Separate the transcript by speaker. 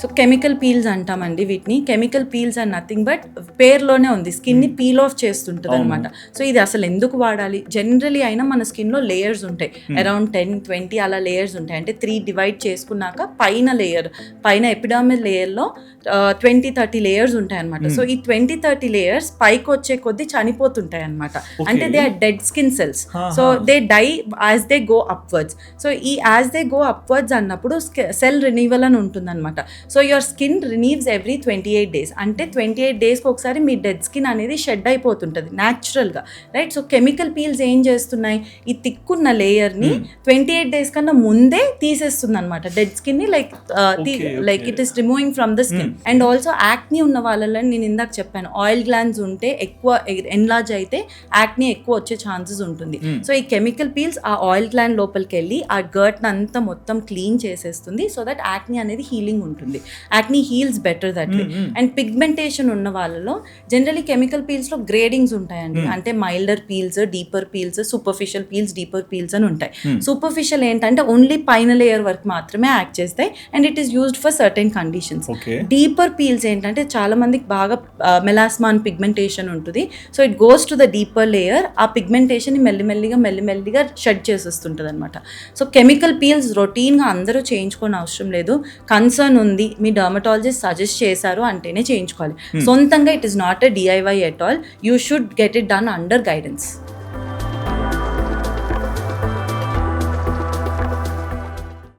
Speaker 1: So chemical peels అంటామండి వీటిని. Chemical peels and nothing but పేర్లోనే ఉంది, స్కిన్ని పీల్ ఆఫ్ చేస్తుంటుంది అనమాట. సో ఇది అసలు ఎందుకు వాడాలి? జనరలీ అయినా మన స్కిన్లో లేయర్స్ ఉంటాయి, అరౌండ్ 10-20 అలా లేయర్స్ ఉంటాయి. అంటే 3 డివైడ్ చేసుకున్నాక పైన ఎపిడర్మల్ లేయర్లో 20-30 లేయర్స్ ఉంటాయి అనమాట. సో ఈ 20-30 లేయర్స్ పైకి వచ్చే కొద్దీ చనిపోతుంటాయి అనమాట. అంటే they are dead skin cells. So they die as they go upwards. So ఈ యాజ్ దే గో అప్వర్డ్స్ అన్నప్పుడు సెల్ రినీవల్ అని ఉంటుంది అనమాట. So your skin renews every 28 days. అంటే 28 daysకి ఒకసారి మీ డెడ్ స్కిన్ అనేది షెడ్ అయిపోతుంటుంది న్యాచురల్గా, రైట్? సో కెమికల్ పీల్స్ ఏం చేస్తున్నాయి, ఈ తిక్కున్న లేయర్ని 28 days కన్నా ముందే తీసేస్తుంది అనమాట డెడ్ స్కిన్ని. Like it is removing from the skin. And also acne ఉన్న వాళ్ళలో నేను ఇందాక చెప్పాను, ఆయిల్ గ్లాండ్స్ ఉంటే ఎక్కువ ఎన్లార్జ్ అయితే యాక్నీ ఎక్కువ వచ్చే ఛాన్సెస్ ఉంటుంది. సో ఈ కెమికల్ పీల్స్ ఆ ఆయిల్ గ్లాండ్ లోపలికి వెళ్ళి ఆ గర్ట్ని అంతా మొత్తం క్లీన్ చేసేస్తుంది. సో దట్ యాక్నీ అనేది హీలింగ్ ఉంటుంది. Acne heels better that way. And pigmentation ఉన్న వాళ్ళలో జనరలీ కెమికల్ పీల్స్ లో గ్రేడింగ్స్ ఉంటాయండి. అంటే milder peels, deeper peels, superficial peels, deeper peels అని ఉంటాయి. సూపర్ఫిషియల్ ఏంటంటే ఓన్లీ పైన లేయర్ వరకు మాత్రమే యాక్ట్ చేస్తాయి and it is used for certain conditions. Deeper peels ఏంటంటే చాలా మందికి బాగా మెలాస్మా అని పిగ్మెంటేషన్ ఉంటుంది. So it goes to the deeper layer. ఆ పిగ్మెంటేషన్ మెల్లిమెల్లిగా షెడ్ చేసేస్తుంటుంది అనమాట. సో కెమికల్ పీల్స్ రొటీన్గా అందరూ చేయించుకోని అవసరం లేదు. కన్సర్న్ ఉంది, మీ డర్మటాలజిస్ట్ సజెస్ట్ చేశారు అంటేనే చేయించుకోవాలి. సొంతంగా it is not a DIY at all. You should get it done under guidance.